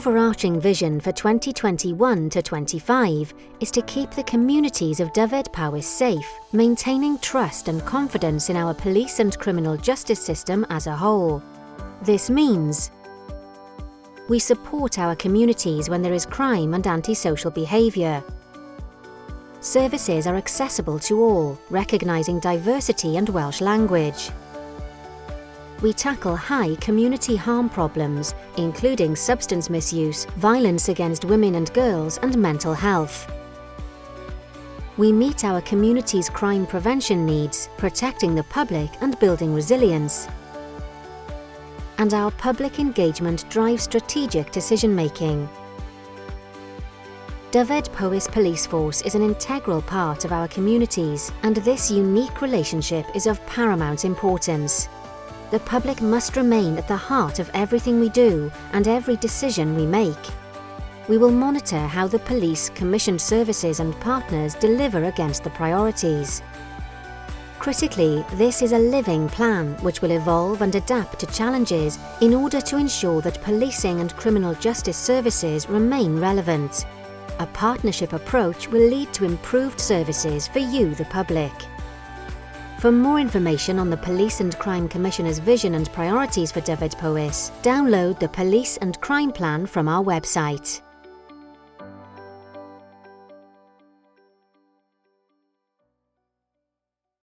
overarching vision for 2021 to 25 is to keep the communities of Dyfed-Powys safe, maintaining trust and confidence in our police and criminal justice system as a whole. This means we support our communities when there is crime and antisocial behaviour. Services are accessible to all, recognising diversity and Welsh language. We tackle high community harm problems, including substance misuse, violence against women and girls, and mental health. We meet our community's crime prevention needs, protecting the public and building resilience. And our public engagement drives strategic decision-making. Dyfed-Powys Police Force is an integral part of our communities, and this unique relationship is of paramount importance. The public must remain at the heart of everything we do and every decision we make. We will monitor how the police, commissioned services and partners deliver against the priorities. Critically, this is a living plan which will evolve and adapt to challenges in order to ensure that policing and criminal justice services remain relevant. A partnership approach will lead to improved services for you, the public. For more information on the Police and Crime Commissioner's vision and priorities for Dyfed-Powys, download the Police and Crime Plan from our website.